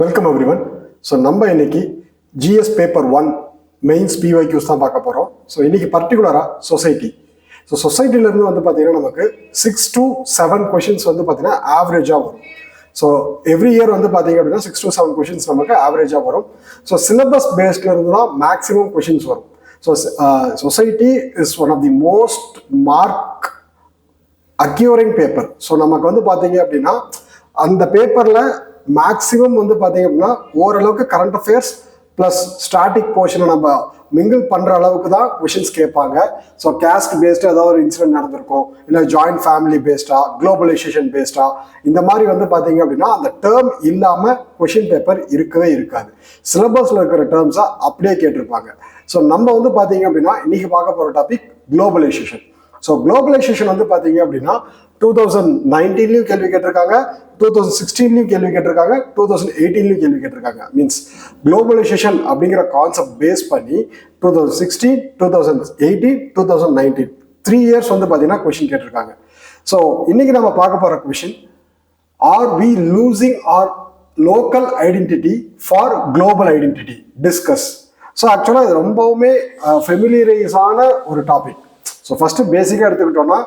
Welcome everyone. So நம்ம இன்னைக்கு GS paper 1 mains பிஒய்க்யூஸ் தான் பார்க்க போகிறோம். ஸோ இன்னைக்கு பர்டிகுலராக சொசைட்டி. ஸோ சொசைட்டிலேருந்து வந்து பார்த்தீங்கன்னா நமக்கு 6 to 7 கொஷின்ஸ் வந்து பார்த்தீங்கன்னா ஆவரேஜாக வரும். ஸோ எவ்ரி இயர் வந்து பார்த்தீங்க அப்படின்னா 6 to 7 கொஷின்ஸ் நமக்கு ஆவரேஜாக வரும். ஸோ சிலபஸ் பேஸ்ட்ல இருந்து தான் மேக்ஸிமம் கொஷின்ஸ் வரும். So society is one of the most mark acquiring paper. So நமக்கு வந்து பார்த்தீங்க அப்படின்னா அந்த பேப்பரில் மேக்ஸிமம் வந்து பார்த்தீங்க அப்படின்னா ஓரளவுக்கு கரண்ட் அஃபேர்ஸ் ப்ளஸ் ஸ்டாட்டிக் போர்ஷனை நம்ம மிங்கிள் பண்ணுற அளவுக்கு தான் கொஷின்ஸ் கேட்பாங்க. ஸோ கேஸ்ட் பேஸ்டாக ஏதாவது ஒரு இன்சிடென்ட் நடந்திருக்கும், இல்லை ஜாயிண்ட் ஃபேமிலி பேஸ்டாக, குளோபலைசேஷன் பேஸ்டாக, இந்த மாதிரி வந்து பார்த்தீங்க அப்படின்னா அந்த டேர்ம் இல்லாமல் கொஷின் பேப்பர் இருக்கவே இருக்காது. சிலபஸில் இருக்கிற டேர்ம்ஸாக அப்படியே கேட்டிருப்பாங்க. ஸோ நம்ம வந்து பார்த்தீங்க அப்படின்னா இன்னைக்கு பார்க்க போகிற டாபிக் குளோபலைசேஷன். ஸோ குளோபலைசேஷன் வந்து பார்த்தீங்க அப்படின்னா 2019 கேள்வி கேட்டிருக்காங்க, 2016 கேள்வி கேட்டிருக்காங்க, 2018 கேள்வி கேட்டிருக்காங்க. மீன்ஸ் குளோபலைசேஷன் அப்படிங்கிற கான்செப்ட் பேஸ் பண்ணி 2016, 2018, 2019 3 இயர்ஸ் வந்து பார்த்தீங்கன்னா கொஷின் கேட்டிருக்காங்க. ஸோ இன்னைக்கு நம்ம பார்க்க போகிற question, are we losing our local identity for global identity discuss. So ஆக்சுவலாக இது ரொம்பவுமே ஃபெமிலியரைஸான ஒரு டாபிக். ஸோ ஃபர்ஸ்ட் பேசிக்காக எடுத்துக்கிட்டோம்னா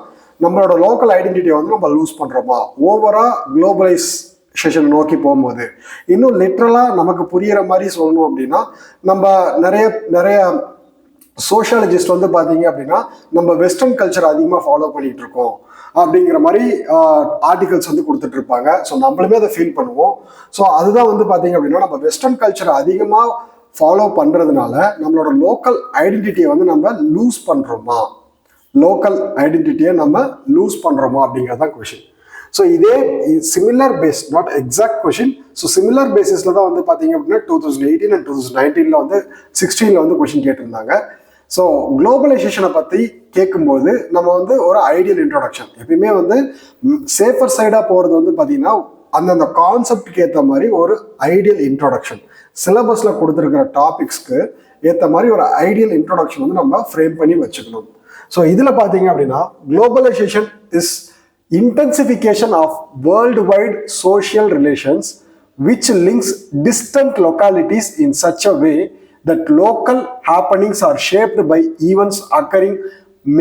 நம்மளோட லோக்கல் ஐடென்டிட்டியை வந்து நம்ம லூஸ் பண்ணுறோமா ஓவராக குளோபலைசேஷன் நோக்கி போகும்போது. இன்னும் லிட்ரலாக நமக்கு புரிகிற மாதிரி சொல்லணும் அப்படின்னா நம்ம நிறைய சோஷியாலஜிஸ்ட் வந்து பார்த்தீங்க அப்படின்னா நம்ம வெஸ்டர்ன் கல்ச்சர் அதிகமாக ஃபாலோ பண்ணிட்டு இருக்கோம் அப்படிங்கிற மாதிரி ஆர்டிகல்ஸ் வந்து கொடுத்துட்டு இருப்பாங்க. ஸோ நம்மளுமே அதை ஃபீல் பண்ணுவோம். ஸோ அதுதான் வந்து பார்த்தீங்க அப்படின்னா நம்ம வெஸ்டர்ன் கல்ச்சரை அதிகமாக ஃபாலோ பண்ணுறதுனால நம்மளோட லோக்கல் ஐடென்டிட்டியை வந்து நம்ம லூஸ் பண்ணுறோமா, லோக்கல் ஐடென்டிட்டியை நம்ம லூஸ் பண்ணுறோமா அப்படிங்கிறது தான் கொஷின். ஸோ இதே similar base, not exact question. So similar பேசிஸில் தான் வந்து பார்த்தீங்க அப்படின்னா 2018 and 2019 வந்து 16 வந்து கொஷின் கேட்டிருந்தாங்க. ஸோ குளோபலைசேஷனை பற்றி கேட்கும்போது நம்ம வந்து ஒரு ஐடியல் இன்ட்ரோடக்ஷன், எப்பயுமே வந்து சேஃபர் சைடாக போகிறது வந்து பார்த்தீங்கன்னா அந்தந்த கான்செப்டுக்கு ஏற்ற மாதிரி ஒரு ஐடியல் இன்ட்ரோடக்ஷன், சிலபஸில் கொடுத்துருக்கிற டாபிக்ஸ்க்கு ஏற்ற மாதிரி ஒரு ஐடியல் இன்ட்ரோடக்ஷன் வந்து நம்ம ஃப்ரேம் பண்ணி வச்சுக்கணும். ஸோ இதில் பார்த்தீங்க அப்படின்னா globalisation is intensification of world wide social relations which links distant localities in such a way that local happenings are shaped by events occurring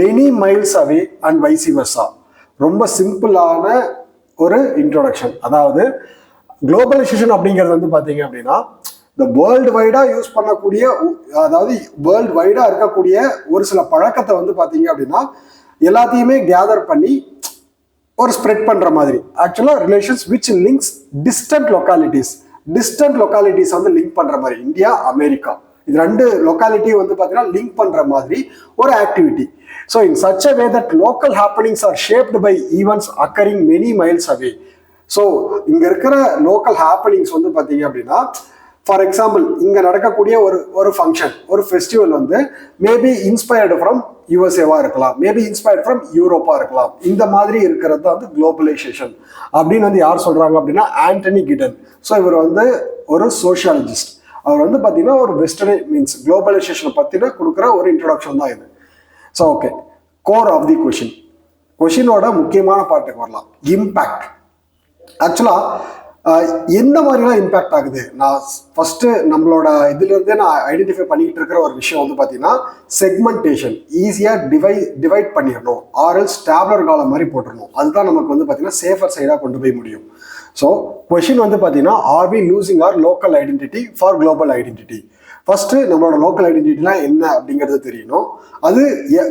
many miles away and vice versa. ரொம்ப சிம்பிளான ஒரு introduction. அதாவது globalisation அப்படிங்கிறது வந்து பார்த்தீங்க அப்படின்னா இந்த world வைடாக use பண்ணக்கூடிய, அதாவது வேர்ல்டு வைடாக இருக்கக்கூடிய ஒரு சில பழக்கத்தை வந்து பார்த்தீங்க அப்படின்னா எல்லாத்தையுமே கேதர் பண்ணி ஒரு ஸ்ப்ரெட் பண்ணுற மாதிரி. ஆக்சுவலாக relations which links distant localities வந்து லிங்க் பண்ணுற மாதிரி. இந்தியா, அமெரிக்கா, இது 2 லொக்காலிட்டியும் வந்து பார்த்தீங்கன்னா லிங்க் பண்ணுற மாதிரி ஒரு activity. So in such a way that local happenings are shaped by events occurring many miles away. So இங்கே இருக்கிற லோக்கல் ஹேப்பனிங்ஸ் வந்து பார்த்தீங்க அப்படின்னா ஃபார் எக்ஸாம்பிள் இங்கே நடக்கக்கூடிய ஒரு ஃபங்க்ஷன், ஒரு ஃபெஸ்டிவல் வந்து மேபி இன்ஸ்பயர்டு ஃப்ரம் யூஎஸ்ஏவாக இருக்கலாம், மேபி இன்ஸ்பயர்ட் ஃப்ரம் யூரோப்பாக இருக்கலாம். இந்த மாதிரி இருக்கிறது தான் வந்து குளோபலைசேஷன் அப்படின்னு வந்து யார் சொல்கிறாங்க அப்படின்னா ஆண்டனி கிடன். ஸோ இவர் வந்து ஒரு சோஷியாலஜிஸ்ட். அவர் வந்து பார்த்தீங்கன்னா ஒரு வெஸ்டர்ன் மீன்ஸ் குளோபலைசேஷனை பற்றின கொடுக்குற ஒரு இன்ட்ரோடக்ஷன் தான் இது. So okay, core of the கொஷினோட முக்கியமான பாட்டுக்கு வரலாம். இம்பேக்ட். ஆக்சுவலாக என்ன மாதிரிலாம் இம்பேக்ட் ஆகுது, நான் ஃபர்ஸ்ட்டு நம்மளோட இதுலேருந்தே நான் ஐடென்டிஃபை பண்ணிக்கிட்டு இருக்கிற ஒரு விஷயம் வந்து பார்த்தீங்கன்னா செக்மெண்டேஷன். ஈஸியாக டிவைட் பண்ணிடணும், ஆர்எல்ஸ் டேப்லர் காலம் மாதிரி போட்டுடணும். அதுதான் நமக்கு வந்து பார்த்தீங்கன்னா சேஃபர் சைடாக கொண்டு போய் முடியும். ஸோ கொஷின் வந்து பார்த்தீங்கன்னா are we losing our local identity for global identity. First நம்மளோட லோக்கல் ஐடென்டிட்டிலாம் என்ன அப்படிங்கிறது தெரியணும். அது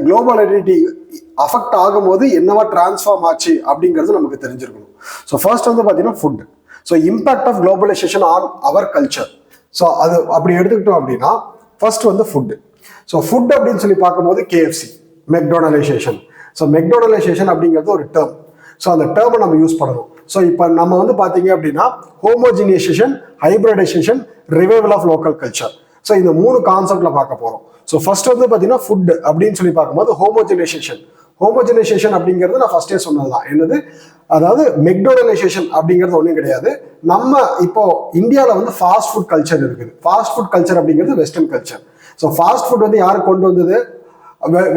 குளோபல் ஐடென்டிட்டி அஃபெக்ட் ஆகும்போது என்னவா டிரான்ஸ்ஃபார்ம் ஆச்சு அப்படிங்கிறது நமக்கு தெரிஞ்சிருக்கணும். ஸோ ஃபர்ஸ்ட் வந்து பார்த்தீங்கன்னா food. So impact of globalisation on our culture. So அது அப்படி எடுத்துக்கிட்டோம் அப்படின்னா ஃபர்ஸ்ட் வந்து ஃபுட்டு. ஸோ ஃபுட் அப்படின்னு சொல்லி பார்க்கும்போது கேஎஃப்சி, மெக்டொனலைசேஷன். ஸோ மெக்டொனலைசேஷன் அப்படிங்கிறது ஒரு டேர்ம். ஸோ அந்த டேர்மை நம்ம யூஸ் பண்ணணும். ஸோ இப்போ நம்ம வந்து பார்த்தீங்க அப்படின்னா homogenisation, hybridisation, revival of local culture. So இந்த 3 கான்செப்ட்ல பார்க்க போகிறோம். ஸோ ஃபர்ஸ்ட் வந்து பார்த்தீங்கன்னா ஃபுட் அப்படின்னு சொல்லி பார்க்கும்போது ஹோமோஜினைசேஷன் அப்படிங்கிறது நான் ஃபர்ஸ்டே சொன்னது தான். என்னது, அதாவது மெக்டொனலைசேஷன் அப்படிங்கிறது ஒன்றும் கிடையாது. நம்ம இப்போ இந்தியாவில் வந்து ஃபாஸ்ட் ஃபுட் கல்ச்சர் இருக்குது. ஃபாஸ்ட் ஃபுட் கல்ச்சர் அப்படிங்கிறது western culture. So fast food வந்து யார் கொண்டு வந்தது?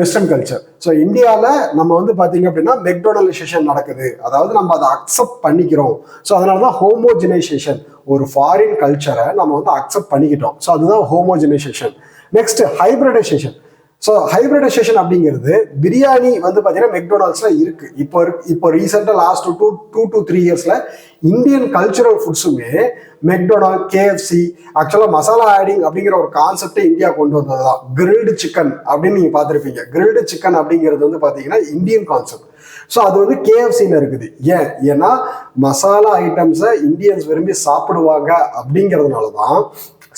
Western culture. ஸோ இந்தியாவில் நம்ம வந்து பார்த்தீங்க அப்படின்னா மெக்டோனலைசேஷன் நடக்குது, அதாவது நம்ம அதை அக்செப்ட் பண்ணிக்கிறோம். ஸோ அதனால தான் ஹோமோஜினைசேஷன், ஒரு ஃபாரின் கல்ச்சரை நம்ம வந்து அக்செப்ட் பண்ணிக்கிட்டோம். ஸோ அதுதான் homogenisation. Next hybridisation. So hybridisation அப்படிங்கிறது பிரியாணி வந்து பார்த்தீங்கன்னா மெக்டொனால்ட்ஸ்ல இருக்கு. இப்போ ரீசெண்டாக லாஸ்ட் 2 to 3 இயர்ஸ்ல இந்தியன் கல்ச்சுரல் ஃபுட்ஸுமே மெக்டொனால்ட், கேஎஃப்சி, ஆக்சுவலாக மசாலா ஆடிங் அப்படிங்கிற ஒரு கான்செப்டை இந்தியா கொண்டு வந்தது தான். கிரில்டு சிக்கன் அப்படின்னு நீங்கள் பார்த்துருப்பீங்க. கிரில்டு சிக்கன் அப்படிங்கிறது வந்து பார்த்தீங்கன்னா இந்தியன் கான்செப்ட். ஸோ அது வந்து கேஎஃப்சியில் இருக்குது. ஏன்னா மசாலா ஐட்டம்ஸை இந்தியன்ஸ் விரும்பி சாப்பிடுவாங்க அப்படிங்கிறதுனால தான்,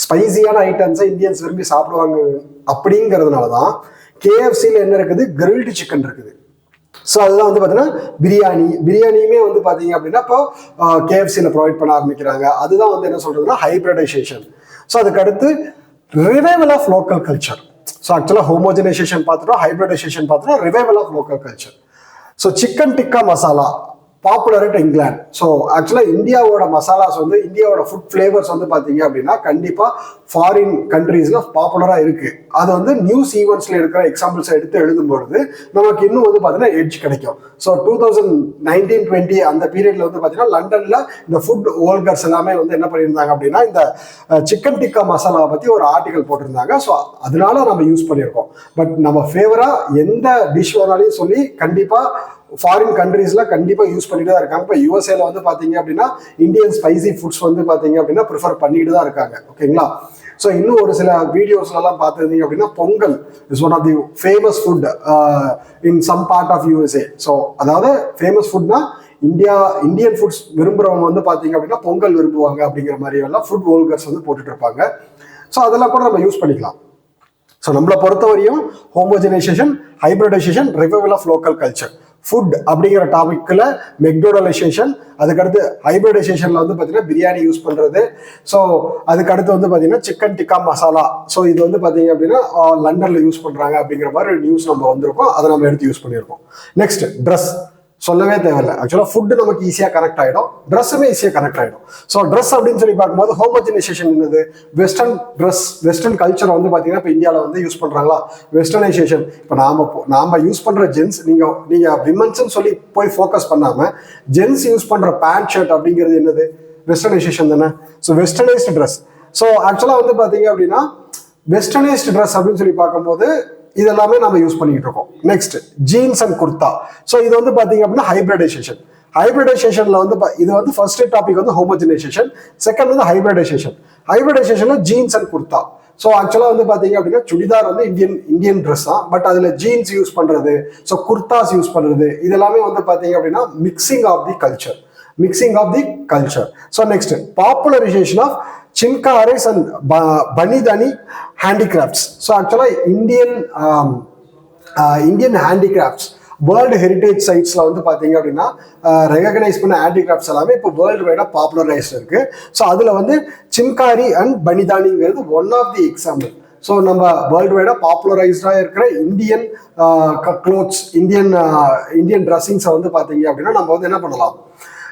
ஸ்பைசியான ஐட்டம்ஸை இந்தியன்ஸ் விரும்பி சாப்பிடுவாங்க அப்படிங்கிறதுனால தான் கேஎஃப்சியில் என்ன இருக்குது, கிரில்டு சிக்கன் இருக்குது. ஸோ அதுதான் வந்து பார்த்தீங்கன்னா பிரியாணியுமே வந்து பார்த்தீங்க அப்படின்னா இப்போ கேஎஃப்சியில் ப்ரொவைட் பண்ண ஆரம்பிக்கிறாங்க. அதுதான் வந்து என்ன சொல்றதுன்னா ஹைபிரிடைசேஷன். ஸோ அதுக்கு அடுத்து revival of local culture. So ஆக்சுவலாக ஹோமோஜனைசேஷன் பார்த்துட்டோம், ஹைபிரிடைசேஷன் பார்த்துட்டோம், revival of local culture. So chicken tikka masala popular at England. So ஆக்சுவலாக இந்தியாவோட மசாலாஸ் வந்து, இந்தியாவோட ஃபுட் ஃப்ளேவர்ஸ் வந்து பார்த்தீங்க அப்படின்னா கண்டிப்பாக ஃபாரின் கண்ட்ரீஸில் பாப்புலராக இருக்குது. அது வந்து நியூஸ் ஈவெண்ட்ஸில் இருக்கிற எக்ஸாம்பிள்ஸை எடுத்து எழுதும்பொழுது நமக்கு இன்னும் வந்து பார்த்தீங்கன்னா எட்ஜ் கிடைக்கும். ஸோ 2019-20 அந்த பீரியட்ல வந்து பார்த்தீங்கன்னா லண்டனில் இந்த ஃபுட் ஓல்கர்ஸ் எல்லாமே வந்து என்ன பண்ணியிருந்தாங்க அப்படின்னா இந்த சிக்கன் டிக்கா மசாலாவை பற்றி ஒரு ஆர்டிகல் போட்டிருந்தாங்க. ஸோ அதனால நம்ம யூஸ் பண்ணியிருக்கோம். பட் நம்ம ஃபேவராக எந்த டிஷ் வேணாலையும் சொல்லி கண்டிப்பாக ஃபாரின் கண்ட்ரீஸ்ல கண்டிப்பாக யூஸ் பண்ணிட்டு தான் இருக்காங்க. இப்போ யூஎஸ்ஏல வந்து பார்த்தீங்க அப்படின்னா இந்தியன் ஸ்பைசி ஃபுட்ஸ் வந்து பார்த்தீங்க அப்படின்னா ப்ரிஃபர் பண்ணிட்டு தான் இருக்காங்க. ஓகேங்களா? ஸோ இன்னும் ஒரு சில வீடியோஸ்லாம் பார்த்துருந்தீங்க அப்படின்னா Pongal is one of the famous food in some part of USA. So அதாவது ஃபேமஸ் ஃபுட்னா இந்தியன் ஃபுட்ஸ் விரும்புகிறவங்க வந்து பார்த்தீங்க அப்படின்னா பொங்கல் விரும்புவாங்க அப்படிங்கிற மாதிரி எல்லாம் ஃபுட் ஓல்கர்ஸ் வந்து போட்டுட்டு இருப்பாங்க. ஸோ அதெல்லாம் கூட நம்ம யூஸ் பண்ணிக்கலாம். ஸோ நம்மளை பொறுத்தவரையும் homogenisation, hybridisation, revival of local culture, food அப்படிங்கிற டாபிக்ல மெக்டோனலைசேஷன், அதுக்கடுத்து ஹைபிரிடைசேஷன்ல வந்து பார்த்தீங்கன்னா பிரியாணி யூஸ் பண்றது. ஸோ அதுக்கடுத்து வந்து பார்த்தீங்கன்னா சிக்கன் டிக்கா மசாலா. ஸோ இது வந்து பார்த்தீங்க அப்படின்னா லண்டன்ல யூஸ் பண்றாங்க அப்படிங்கிற மாதிரி நியூஸ் நம்ம வந்திருக்கோம், அதை நம்ம எடுத்து யூஸ் பண்ணியிருக்கோம். நெக்ஸ்ட் ட்ரெஸ் சொல்லவே தேவையில்லை. ஆக்சுவலாக ஃபுட்டு நமக்கு ஈஸியாக கனெக்ட் ஆகிடும், ட்ரெஸ்ஸுமே ஈஸியாக கனெக்ட் ஆகிடும். ஸோ ட்ரெஸ் அப்படின்னு சொல்லி பார்க்கும்போது ஹோமோஜனைசேஷன் என்னது, வெஸ்டர்ன் ட்ரெஸ், வெஸ்டர்ன் கல்ச்சரை வந்து பார்த்தீங்கன்னா இப்போ இந்தியாவில் வந்து யூஸ் பண்ணுறாங்களா, வெஸ்டர்னைசேஷன். இப்போ நாம் யூஸ் பண்ணுற ஜென்ஸ், நீங்கள் விமன்ஸ்ன்னு சொல்லி போய் ஃபோக்கஸ் பண்ணாமல் ஜென்ஸ் யூஸ் பண்ணுற பேண்ட் ஷர்ட் அப்படிங்கிறது என்னது, வெஸ்டர்னைசேஷன் தானே. So westernised dress. ஸோ ஆக்சுவலாக வந்து பார்த்தீங்க அப்படின்னா வெஸ்டர்னைஸ்டு ட்ரெஸ் அப்படின்னு சொல்லி பார்க்கும்போது இதெல்லாமே நம்ம யூஸ் பண்ணிட்டு இருக்கோம். Next jeans and kurta. So இது வந்து பாத்தீங்க அப்படின்னா ஹைபிரிடைசேஷன். ஹைபிரிடைசேஷன்ல வந்து இது வந்து ஃபர்ஸ்ட் டாபிக் வந்து ஹோமோஜனைசேஷன், செகண்ட் வந்து ஹைபிரிடைசேஷன். ஹைபிரிடைசேஷன்ல jeans and kurta. So actually வந்து பாத்தீங்க அப்படின்னா சுடிதார் வந்து இந்தியன் ட்ரெஸ் தான், பட் அதுல ஜீன்ஸ் யூஸ் பண்றது, ஸோ குர்தாஸ் யூஸ் பண்றது, இதெல்லாமே வந்து பாத்தீங்க அப்படின்னா mixing of the culture. So next popularisation of சின்காரிஸ் அண்ட் பனிதானி ஹேண்டிகிராஃப்ட்ஸ். ஸோ ஆக்சுவலாக இந்தியன் ஹேண்டிகிராஃப்ட்ஸ் வேர்ல்டு ஹெரிட்டேஜ் சைட்ஸில் வந்து பார்த்தீங்க அப்படின்னா ரெகக்னைஸ் பண்ண ஹேண்டிகிராஃப்ட்ஸ் எல்லாமே இப்போ வேர்ல்டு வைடாக பாப்புலரைஸ்ட் இருக்கு. ஸோ அதில் வந்து சின்காரி அண்ட் பனிதானிங்கிறது one of the example. So நம்ம வேர்ல்டு வைடாக பாப்புலரைஸ்டாக இருக்கிற இந்தியன் க்ளோத்ஸ், இந்தியன் ட்ரெஸ்ஸிங்ஸை வந்து பார்த்தீங்க அப்படின்னா நம்ம வந்து என்ன பண்ணலாம்,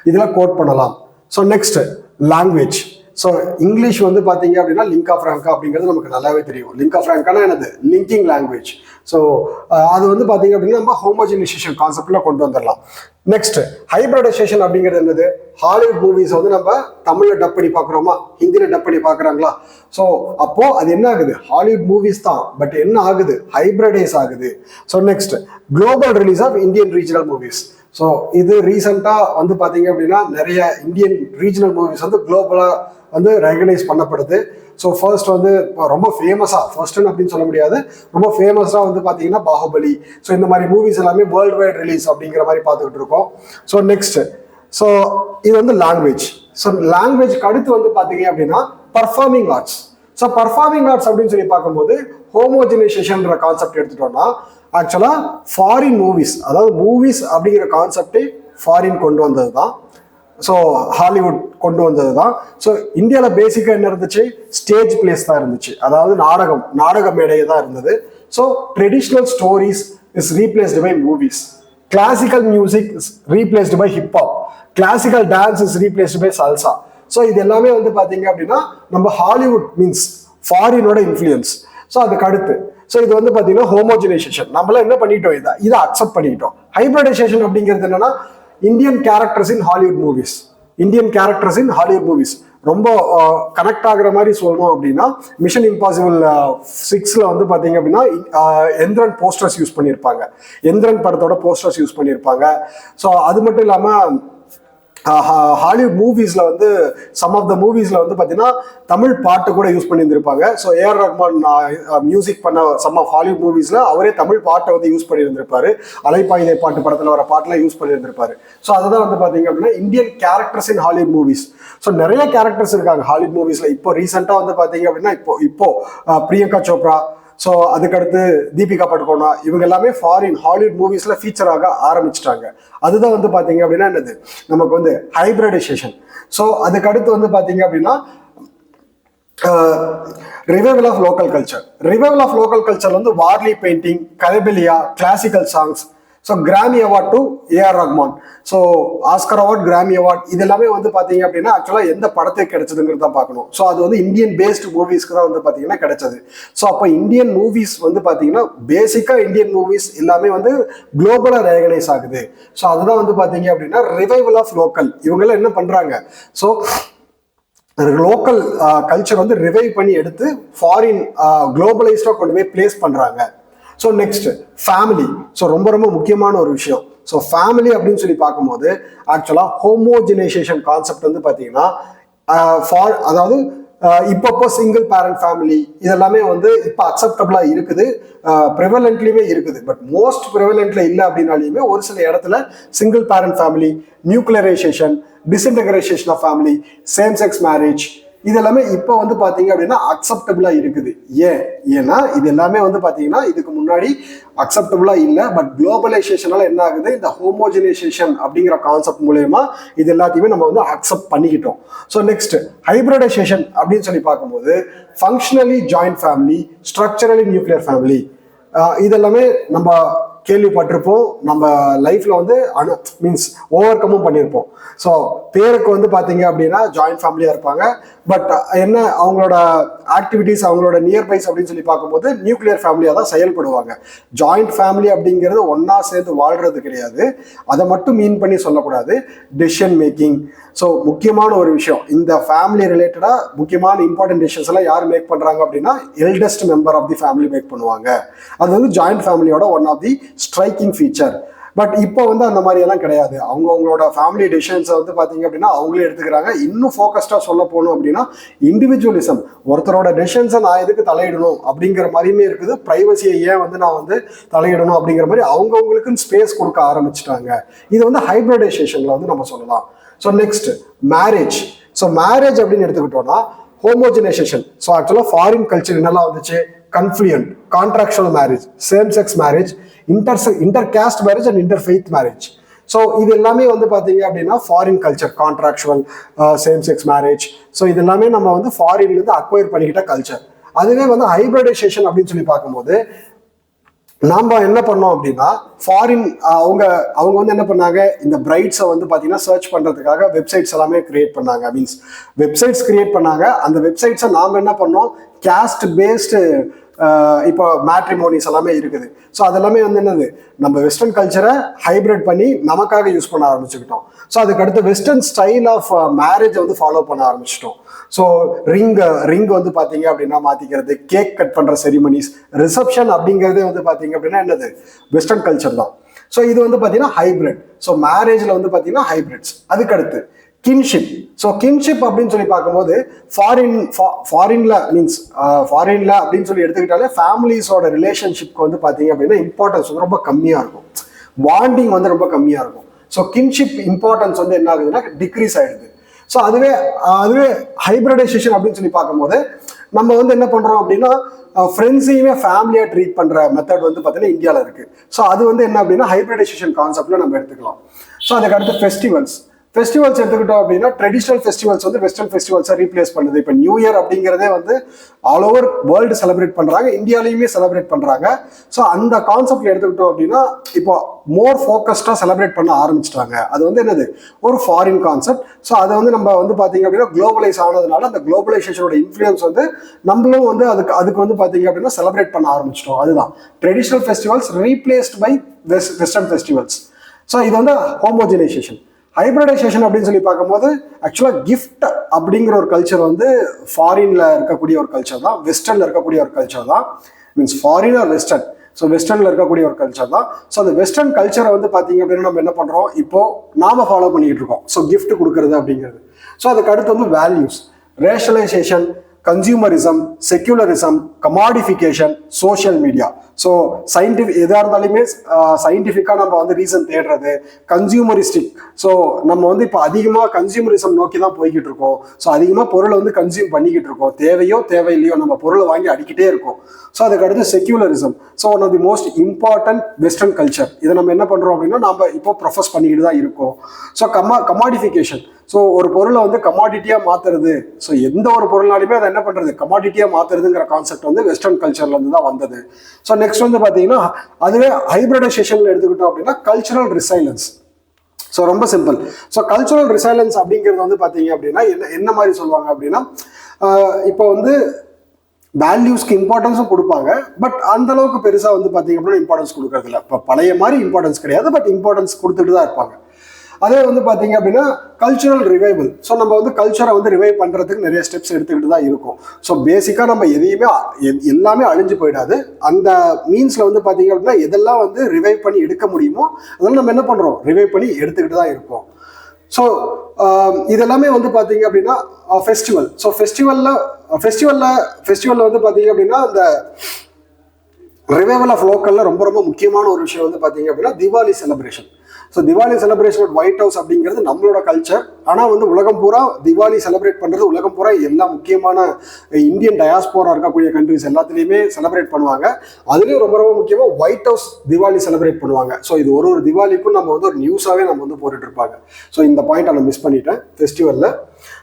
இதில் கோட் பண்ணலாம். So next language. So English வந்து பார்த்தீங்க அப்படின்னா லிங்கா ஃப்ராங்கா அப்படிங்கிறது நமக்கு நல்லாவே தெரியும். லிங்கா ஃப்ராங்கானா என்னது, லிங்கிங் லாங்குவேஜ். ஸோ அது வந்து பார்த்தீங்க அப்படின்னா நம்ம ஹோமோஜனைசேஷன் கான்செப்ட்ல கொண்டு வந்துடலாம். நெக்ஸ்ட் ஹைபிரிடைசேஷன் அப்படிங்கிறது என்னது, ஹாலிவுட் மூவிஸ் வந்து நம்ம தமிழ்ல டப் பண்ணி பார்க்குறோமா, ஹிந்தியில டப் பண்ணி பார்க்குறாங்களா. ஸோ அப்போ அது என்ன ஆகுது, ஹாலிவுட் மூவிஸ் தான், பட் என்ன ஆகுது, ஹைபிரிடைஸ் ஆகுது. So next global release of Indian regional movies. So இது ரீசெண்டாக வந்து பார்த்தீங்க அப்படின்னா நிறைய இந்தியன் ரீஜனல் மூவிஸ் வந்து குளோபலாக வந்து ரெகனைஸ் பண்ணப்படுது. ஸோ ஃபர்ஸ்ட் வந்து ரொம்ப ஃபேமஸாக, ஃபர்ஸ்ட்னு அப்படின்னு சொல்ல முடியாது, ரொம்ப ஃபேமஸாக வந்து பார்த்தீங்கன்னா பாகுபலி. ஸோ இந்த மாதிரி மூவிஸ் எல்லாமே வேர்ல்டு வைட் ரிலீஸ் அப்படிங்கிற மாதிரி பார்த்துக்கிட்டு இருக்கோம். ஸோ நெக்ஸ்ட், ஸோ இது வந்து லாங்குவேஜ். ஸோ லாங்குவேஜ்க்கு அடுத்து வந்து பார்த்தீங்க அப்படின்னா performing arts. So performing arts அப்படின்னு சொல்லி பார்க்கும்போது ஹோமோஜனைசேஷன்ற கான்செப்ட் எடுத்துட்டோம்னா ஆக்சுவலாக ஃபாரின் மூவிஸ், அதாவது மூவிஸ் அப்படிங்கிற கான்செப்டே ஃபாரின் கொண்டு வந்தது தான். ஸோ ஹாலிவுட் கொண்டு வந்தது தான். ஸோ இந்தியாவில் பேசிக்காக என்ன இருந்துச்சு, ஸ்டேஜ் பிளேஸ் தான் இருந்துச்சு, அதாவது நாடக மேடையை தான் இருந்தது. So traditional stories is replaced by movies, classical music is replaced by hip hop, classical dance is replaced by salsa. So இது எல்லாமே வந்து பார்த்தீங்க அப்படின்னா நம்ம ஹாலிவுட் மீன்ஸ் ஃபாரினோட இன்ஃப்ளூயன்ஸ். ஸோ அதுக்கு அடுத்து ஸோ இது வந்து பார்த்தீங்கன்னா ஹோமோஜனைசேஷன். நம்மளாம் என்ன பண்ணிட்டோம், இதை அக்செப்ட் பண்ணிக்கிட்டோம். ஹைபிரிடைசேஷன் அப்படிங்கிறது என்னன்னா Indian characters in Hollywood movies ரொம்ப கனெக்ட் ஆகுற மாதிரி சொல்லணும் அப்படின்னா மிஷன் இம்பாசிபிள் 6ல வந்து பார்த்தீங்க அப்படின்னா எந்திரன் போஸ்டர்ஸ் யூஸ் பண்ணியிருப்பாங்க, எந்திரன் படத்தோட போஸ்டர்ஸ் யூஸ் பண்ணியிருப்பாங்க. ஸோ அது மட்டும் இல்லாமல் ஹாலிவுட் மூவிஸ்ல வந்து சம் ஆஃப் த மூவிஸ்ல வந்து பார்த்தீங்கன்னா தமிழ் பாட்டு கூட யூஸ் பண்ணியிருந்திருப்பாங்க. ஸோ ஏஆர் ரஹ்மான் மியூசிக் பண்ண சம் ஆஃப் ஹாலிவுட் மூவிஸ்ல அவரே தமிழ் பாட்டை வந்து யூஸ் பண்ணியிருந்திருப்பாரு. அலைப்பாயுதே பாட்டு படத்தில் வர பாட்டெலாம் யூஸ் பண்ணியிருந்திருப்பாரு. ஸோ அதுதான் வந்து பார்த்தீங்க அப்படின்னா Indian characters in Hollywood movies. So நிறைய கேரக்டர்ஸ் இருக்காங்க ஹாலிவுட் மூவிஸ்ல. இப்போ ரீசெண்டாக வந்து பார்த்தீங்க அப்படின்னா இப்போ பிரியங்கா சோப்ரா, ஸோ அதுக்கடுத்து தீபிகா படுகோனா, இவங்க எல்லாமே ஃபாரின் ஹாலிவுட் மூவிஸ்ல ஃபீச்சர் ஆக ஆரம்பிச்சிட்டாங்க. அதுதான் வந்து பார்த்தீங்க அப்படின்னா என்னது நமக்கு வந்து ஹைபிரிடைசேஷன். ஸோ அதுக்கடுத்து வந்து பார்த்தீங்க அப்படின்னா ரிவைவல் ஆஃப் லோக்கல் கல்ச்சர் வந்து Warli painting, Kalbelia, classical songs. So Grammy award to A R Rahman, so Oscar award, Grammy award, இது எல்லாமே வந்து பார்த்தீங்க அப்படின்னா ஆக்சுவலாக எந்த படத்துக்கு கிடைச்சதுங்கிறது தான் பார்க்கணும். ஸோ அது வந்து இந்தியன் பேஸ்டு மூவிஸ்க்கு தான் வந்து பார்த்தீங்கன்னா கிடைச்சது. ஸோ அப்போ இந்தியன் மூவிஸ் வந்து பார்த்தீங்கன்னா பேசிக்காக இந்தியன் மூவிஸ் எல்லாமே வந்து குளோபலாக ரெகனைஸ் ஆகுது. ஸோ அதுதான் வந்து பார்த்தீங்க அப்படின்னா ரிவைவல் ஆஃப் லோக்கல். இவங்கெல்லாம் என்ன பண்ணுறாங்க, ஸோ லோக்கல் கல்ச்சர் வந்து ரிவைவ் பண்ணி எடுத்து ஃபாரின் குளோபலைஸ்டாக கொண்டு போய் பிளேஸ் பண்ணுறாங்க. So next family. ஸோ ரொம்ப ரொம்ப முக்கியமான ஒரு விஷயம். ஸோ ஃபேமிலி அப்படின்னு சொல்லி பார்க்கும்போது ஆக்சுவலாக ஹோமோஜனைசேஷன் கான்செப்ட் வந்து பார்த்தீங்கன்னா அதாவது இப்போ சிங்கிள் பேரண்ட் ஃபேமிலி இதெல்லாமே வந்து இப்போ அக்செப்டபிளா இருக்குது, ப்ரிவலண்ட்லியுமே இருக்குது. பட் மோஸ்ட் ப்ரிவலண்ட்ல இல்லை அப்படின்னாலுமே ஒரு சில இடத்துல single parent family, nuclearisation, disintegration of family, same sex marriage, இது எல்லாமே இப்போ வந்து பார்த்தீங்க அப்படின்னா அக்செப்டபிளா இருக்குது. ஏன்னா இது எல்லாமே வந்து பார்த்தீங்கன்னா இதுக்கு முன்னாடி அக்செப்டபிளா இல்லை. பட் குளோபலைசேஷனால என்ன ஆகுது, இந்த ஹோமோஜனைசேஷன் அப்படிங்கிற கான்செப்ட் மூலயமா இது எல்லாத்தையுமே நம்ம வந்து அக்செப்ட் பண்ணிக்கிட்டோம். ஸோ நெக்ஸ்ட் ஹைபிரிடைசேஷன் அப்படின்னு சொல்லி பார்க்கும்போது functionally joint family, structurally nuclear family, இதெல்லாமே நம்ம கேள்விப்பட்டிருப்போம். நம்ம லைஃப்ல வந்து மீன்ஸ் ஓவர் கம்மும் பண்ணியிருப்போம். ஸோ பேருக்கு வந்து பார்த்தீங்க அப்படின்னா ஜாயிண்ட் ஃபேமிலியாக இருப்பாங்க. பட் என்ன அவங்களோட ஆக்டிவிட்டிஸ், அவங்களோட நியர்பைஸ் அப்படின்னு சொல்லி பார்க்கும்போது நியூக்ளியர் ஃபேமிலியாக தான் செயல்படுவாங்க. ஜாயிண்ட் ஃபேமிலி அப்படிங்கிறது ஒன்றா சேர்ந்து வாழ்றது கிடையாது. அதை மட்டும் மீன் பண்ணி சொல்லக்கூடாது. டெசிஷன் மேக்கிங், ஸோ முக்கியமான ஒரு விஷயம் இந்த ஃபேமிலி ரிலேட்டடாக முக்கியமான இம்பார்ட்டன்ட் டிசிஷன்ஸ் எல்லாம் யார் மேக் பண்ணுறாங்க அப்படின்னா eldest member of the family make பண்ணுவாங்க. அது வந்து ஜாயிண்ட் ஃபேமிலியோட one of the striking feature. But இப்போ வந்து அந்த மாதிரி எல்லாம் கிடையாது. அவங்களோட ஃபேமிலி டிசிஷன்ஸை வந்து பார்த்தீங்க அப்படின்னா அவங்களே எடுத்துக்கிறாங்க. இன்னும் ஃபோக்கஸ்டாக சொல்ல போகணும் அப்படின்னா இண்டிவிஜுவலிசம், ஒருத்தரோட டிசிஷன்ஸை நான் எதுக்கு தலையிடணும் அப்படிங்கிற மாதிரியுமே இருக்குது. ப்ரைவசியை ஏன் வந்து நான் வந்து தலையிடணும் அப்படிங்கிற மாதிரி அவங்கவுங்களுக்குன்னு ஸ்பேஸ் கொடுக்க ஆரம்பிச்சிட்டாங்க. இது வந்து ஹைபிரிடைசேஷனில் வந்து நம்ம சொல்லலாம். So next marriage. So marriage அப்படின்னு எடுத்துக்கிட்டோம்னா ஹோமோஜனைசேஷன். ஸோ ஆக்சுவலாக ஃபாரின் கல்ச்சர் என்னெல்லாம் வந்துச்சு, confluent, contractual marriage, same sex marriage, inter caste marriage and inter faith marriage. So இது எல்லாமே வந்து பார்த்தீங்க அப்படின்னா foreign culture, contractual, same sex marriage. So இது எல்லாமே நம்ம வந்து ஃபாரின்லேருந்து அக்வயர் பண்ணிக்கிட்ட கல்ச்சர். அதுவே வந்து ஹைபிரிடைசேஷன் அப்படின்னு சொல்லி பார்க்கும்போது நாம என்ன பண்ணோம் அப்படின்னா ஃபாரின் அவங்க வந்து என்ன பண்ணாங்க, இந்த பிரைட்ஸை வந்து பார்த்தீங்கன்னா சர்ச் பண்ணுறதுக்காக வெப்சைட்ஸ் எல்லாமே கிரியேட் பண்ணாங்க. மீன்ஸ் வெப்சைட்ஸ் கிரியேட் பண்ணாங்க. அந்த வெப்சைட்ஸை நாம் என்ன பண்ணோம், கேஸ்ட் பேஸ்டு இப்போ மேட்ரிமோனிஸ் எல்லாமே இருக்குது. ஸோ அதெல்லாமே வந்து என்னது, நம்ம வெஸ்டர்ன் கல்ச்சரை ஹைபிரிட் பண்ணி நமக்காக யூஸ் பண்ண ஆரம்பிச்சுக்கிட்டோம். ஸோ அதுக்கடுத்து வெஸ்டர்ன் ஸ்டைல் ஆஃப் மேரேஜை வந்து ஃபாலோ பண்ண ஆரம்பிச்சிட்டோம். ஸோ ரிங் வந்து பார்த்தீங்க அப்படின்னா மாற்றிக்கிறது, கேக் கட் பண்ணுற செரிமனிஸ், ரிசப்ஷன் அப்படிங்கிறதே வந்து பார்த்தீங்க அப்படின்னா என்னது வெஸ்டர்ன் கல்ச்சர் தான். ஸோ இது வந்து பார்த்தீங்கன்னா ஹைபிரிட். ஸோ மேரேஜில் வந்து பார்த்தீங்கன்னா ஹைபிரிட்ஸ். அதுக்கடுத்து கின்ஷிப். ஸோ கின்ஷிப் அப்படின்னு சொல்லி பார்க்கும்போது ஃபாரின்ல அப்படின்னு சொல்லி எடுத்துக்கிட்டாலே ஃபேமிலிஸோட ரிலேஷன்ஷிப்க்கு வந்து பார்த்தீங்க அப்படின்னா இம்பார்ட்டன்ஸ் வந்து ரொம்ப கம்மியாக இருக்கும். பாண்டிங் வந்து ரொம்ப கம்மியாக இருக்கும். ஸோ கின்ஷிப் இம்பார்ட்டன்ஸ் வந்து என்ன ஆகுதுன்னா டிக்ரீஸ் ஆயிடுது. ஸோ அதுவே ஹைபிரிடைசேஷன் அப்படின்னு சொல்லி பார்க்கும்போது நம்ம வந்து என்ன பண்ணுறோம் அப்படின்னா ஃப்ரெண்ட்ஸையுமே ஃபேமிலியாக ட்ரீட் பண்ணுற மெத்தட் வந்து பார்த்தீங்கன்னா இந்தியாவில் இருக்குது. ஸோ அது வந்து என்ன அப்படின்னா ஹைபிரிடைசேஷன் கான்செப்டில் நம்ம எடுத்துக்கலாம். ஸோ அதுக்கடுத்து ஃபெஸ்டிவல்ஸ். ஃபெஸ்டிவல்ஸ் எடுத்துக்கிட்டோம் அப்படின்னா ட்ரெடிஷ்னல் ஃபெஸ்டிவல்ஸ் வந்து வெஸ்டர்ன் ஃபெஸ்டிவல்ஸை ரீப்ளேஸ் பண்ணுது. இப்போ நியூ இயர் அப்படிங்கிறதே வந்து ஆல் ஓவர் வேர்ல்டு செலிப்ரேட் பண்ணுறாங்க, இந்தியாலையுமே செலிப்ரேட் பண்ணுறாங்க. ஸோ அந்த கான்செப்ட்ல எடுத்துக்கிட்டோம் அப்படின்னா இப்போ மோர் ஃபோக்கஸ்டாக செலிப்ரேட் பண்ண ஆரம்பிச்சிட்டாங்க. அது வந்து என்னது, ஒரு ஃபாரின் கான்செப்ட். ஸோ அதை வந்து நம்ம வந்து பார்த்தீங்க அப்படின்னா குளோபலைஸ் ஆனதுனால அந்த குளோபலைசேஷனோட இன்ஃப்ளூயன்ஸ் வந்து நம்மளும் வந்து அதுக்கு வந்து பார்த்தீங்க அப்படின்னா செலிப்ரேட் பண்ண ஆரம்பிச்சிட்டோம். அதுதான் traditional festivals replaced by western festivals. So இது வந்து ஹோமோஜனைசேஷன். ஹைப்ரிடைசேஷன் அப்படின்னு சொல்லி பார்க்கும்போது ஆக்சுவலாக கிஃப்ட் அப்படிங்கிற ஒரு கல்ச்சர் வந்து ஃபாரின்ல இருக்கக்கூடிய ஒரு கல்ச்சர் தான், வெஸ்டர்ன்ல இருக்கக்கூடிய ஒரு கல்ச்சர் தான். Means foreign or western. So வெஸ்டர்ன்ல இருக்கக்கூடிய ஒரு கல்ச்சர் தான். ஸோ அந்த வெஸ்டர்ன் கல்ச்சரை வந்து பார்த்தீங்க அப்படின்னா நம்ம என்ன பண்றோம், இப்போ நாம ஃபாலோ பண்ணிட்டு இருக்கோம். ஸோ கிஃப்ட் கொடுக்கறது அப்படிங்கிறது. ஸோ அதுக்கு அடுத்து வந்து values, rationalisation, consumerism, secularism, commodification, social media. So scientific எதாக இருந்தாலுமே சயின்டிஃபிக்காக நம்ம வந்து ரீசன் தேடுறது, கன்சியூமரிஸ்டிக். ஸோ நம்ம வந்து இப்போ அதிகமாக கன்சியூமரிசம் நோக்கி தான் போய்கிட்டு இருக்கோம். ஸோ அதிகமாக பொருளை வந்து கன்சியூம் பண்ணிக்கிட்டு இருக்கோம், தேவையோ தேவையில்லையோ நம்ம பொருளை வாங்கி அடிக்கிட்டே இருக்கோம். ஸோ அதுக்கு அடுத்து secularism. So one of the most important western culture. இதை நம்ம என்ன பண்ணுறோம் அப்படின்னா நம்ம இப்போ ப்ரொஃபஸ் பண்ணிக்கிட்டு தான் இருக்கோம். So commodification. ஸோ ஒரு பொருளை வந்து கமாடிட்டியாக மாற்றுறது. ஸோ எந்த ஒரு பொருளாலுமே அதை என்ன பண்ணுறது, கமாடிட்டியாக மாற்றுறதுங்கிற கான்செப்ட் வந்து வெஸ்டர்ன் கல்ச்சர்லேருந்து தான் வந்தது. ஸோ நெக்ஸ்ட் வந்து பார்த்தீங்கன்னா அதுவே ஹைப்ரிடைசேஷனில் எடுத்துக்கிட்டோம் அப்படின்னா கல்ச்சுரல் ரிசைலன்ஸ். ஸோ ரொம்ப சிம்பிள். ஸோ கல்ச்சுரல் ரிசைலன்ஸ் அப்படிங்கிறது வந்து பார்த்தீங்க அப்படின்னா என்ன மாதிரி சொல்லுவாங்க அப்படின்னா, இப்போ வந்து வேல்யூஸ்க்கு இம்பார்ட்டன்ஸும் கொடுப்பாங்க, பட் அந்த அளவுக்கு பெருசாக வந்து பார்த்தீங்க அப்படின்னா இம்பார்ட்டன்ஸ் கொடுக்கறது இல்லை. இப்போ பழைய மாதிரி இம்பார்ட்டன்ஸ் கிடையாது, பட் இம்பார்ட்டன்ஸ் கொடுத்துட்டு தான் இருப்பாங்க. அதே வந்து பார்த்தீங்க அப்படின்னா கல்ச்சுரல் ரிவைவல். ஸோ நம்ம வந்து கல்ச்சரை வந்து ரிவைவ் பண்ணுறதுக்கு நிறைய ஸ்டெப்ஸ் எடுத்துக்கிட்டு தான் இருக்கும். ஸோ பேசிக்காக நம்ம எதையுமே எல்லாமே அழிஞ்சு போயிடாது. அந்த மீன்ஸில் வந்து பார்த்தீங்க அப்படின்னா எதெல்லாம் வந்து ரிவைவ் பண்ணி எடுக்க முடியுமோ அதெல்லாம் நம்ம என்ன பண்ணுறோம், ரிவைவ் பண்ணி எடுத்துக்கிட்டு தான் இருக்கோம். ஸோ இதெல்லாமே வந்து பார்த்தீங்க அப்படின்னா ஃபெஸ்டிவல். ஸோ ஃபெஸ்டிவலில் வந்து பார்த்தீங்க அப்படின்னா இந்த ரிவைவல் ஆஃப் லோக்கலில் ரொம்ப ரொம்ப முக்கியமான ஒரு விஷயம் வந்து பார்த்தீங்க அப்படின்னா Deepavali celebration. So Deepavali celebration at white house அப்படிங்கிறது நம்மளோட கல்ச்சர். ஆனால் வந்து உலகம் பூரா தீபாவளி செலிப்ரேட் பண்ணுறது உலகம் பூரா எல்லா முக்கியமான இந்தியன் டயாஸ்போரா இருக்கக்கூடிய கண்ட்ரிஸ் எல்லாத்துலேயுமே செலிப்ரேட் பண்ணுவாங்க. அதுலேயும் ரொம்ப ரொம்ப முக்கியமாக ஒயிட் ஹவுஸ் தீபாவளி செலிப்ரேட் பண்ணுவாங்க. ஸோ இது ஒரு தீபாவளிக்கும் நம்ம வந்து ஒரு நியூஸாகவே நம்ம வந்து போட்டுட்டு இருப்பாங்க. ஸோ இந்த பாயிண்ட் நான் மிஸ் பண்ணிட்டேன் ஃபெஸ்டிவலில்.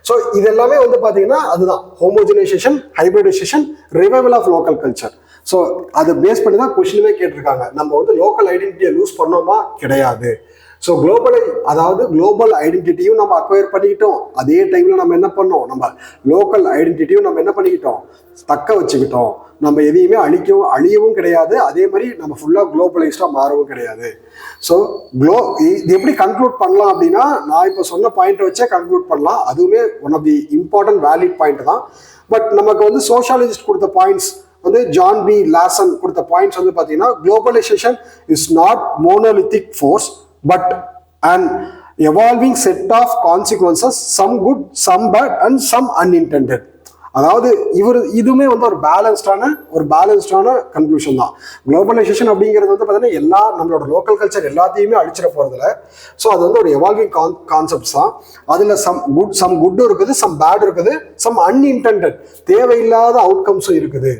ஸோ இது எல்லாமே வந்து பார்த்தீங்கன்னா அதுதான் homogenisation, hybridisation, revival of local culture. So அதை பேஸ் பண்ணி தான் கொஸ்டினுமே கேட்டிருக்காங்க. நம்ம வந்து லோக்கல் ஐடென்டிட்டியை லூஸ் பண்ணோமா, கிடையாது. ஸோ குளோபல் ஐடென்டிட்டியும் நம்ம அக்வயர் பண்ணிக்கிட்டோம். அதே டைமில் நம்ம என்ன பண்ணோம், நம்ம லோக்கல் ஐடென்டிட்டியும் நம்ம என்ன பண்ணிக்கிட்டோம், தக்க வச்சுக்கிட்டோம். நம்ம எதையுமே அழியவும் கிடையாது, அதே மாதிரி நம்ம ஃபுல்லாக குளோபலைஸ்டாக மாறவும் கிடையாது. ஸோ இது எப்படி கன்க்ளூட் பண்ணலாம் அப்படின்னா, நான் இப்போ சொன்ன பாயிண்ட்டை வச்சே கன்க்ளூட் பண்ணலாம். அதுவுமே one of the important valid point தான். பட் நமக்கு வந்து சோஷியாலஜிஸ்ட் கொடுத்த பாயிண்ட்ஸ் வந்து ஜான் பி லாசன் கொடுத்த பாயிண்ட்ஸ் வந்து பார்த்தீங்கன்னா, globalisation is not monolithic force but an evolving set of consequences, some good, some bad and some unintended. அதாவது இதுவுமே வந்து ஒரு பேலன்ஸ்டான கன்க்ளூஷன் தான். குளோபலைசேஷன் அப்படிங்கிறது வந்து பார்த்தீங்கன்னா எல்லா நம்மளோட லோக்கல் கல்ச்சர் எல்லாத்தையுமே அழிச்சிட போகிறதில்ல. ஸோ அது வந்து ஒரு எவால்விங் கான்செப்ட்ஸ் தான். அதில் சம் குட் இருக்குது, சம் பேட் இருக்குது, சம் அன்இன்டெண்டட் தேவையில்லாத அவுட்கம்ஸும் இருக்குது.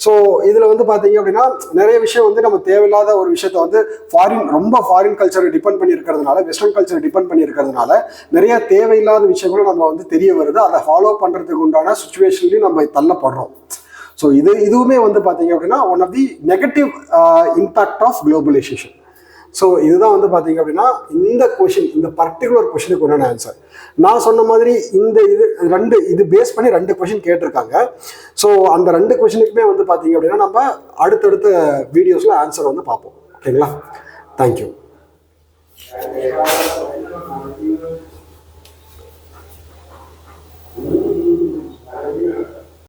ஸோ இதில் வந்து பார்த்தீங்க அப்படின்னா நிறைய விஷயம் வந்து நம்ம தேவையில்லாத ஒரு விஷயத்த வந்து ஃபாரின் கல்ச்சரை டிபெண்ட் பண்ணி இருக்கிறதுனால, வெஸ்டர்ன் கல்ச்சரை டிபெண்ட் பண்ணி இருக்கிறதுனால நிறைய தேவையில்லாத விஷயங்களும் நம்ம வந்து தெரிய வருது. அதை ஃபாலோ பண்ணுறதுக்கு உண்டான சுச்சுவேஷன்லையும் நம்ம தள்ளப்படுறோம். ஸோ இதுவுமே வந்து பார்த்தீங்க அப்படின்னா one of the negative impact of globalisation. So இதுதான் வந்து பார்த்தீங்க அப்படின்னா இந்த பர்டிகுலர் கொஷனுக்கு உண்டான ஆன்சர். நான் சொன்ன மாதிரி இது பேஸ் பண்ணி 2 கொஷின் கேட்டிருக்காங்க. ஸோ அந்த 2 கொஷினுக்குமே வந்து பார்த்தீங்க அப்படின்னா நம்ம அடுத்தடுத்த வீடியோஸில் ஆன்சர் வந்து பார்ப்போம். ஓகேங்களா? தேங்க்யூ.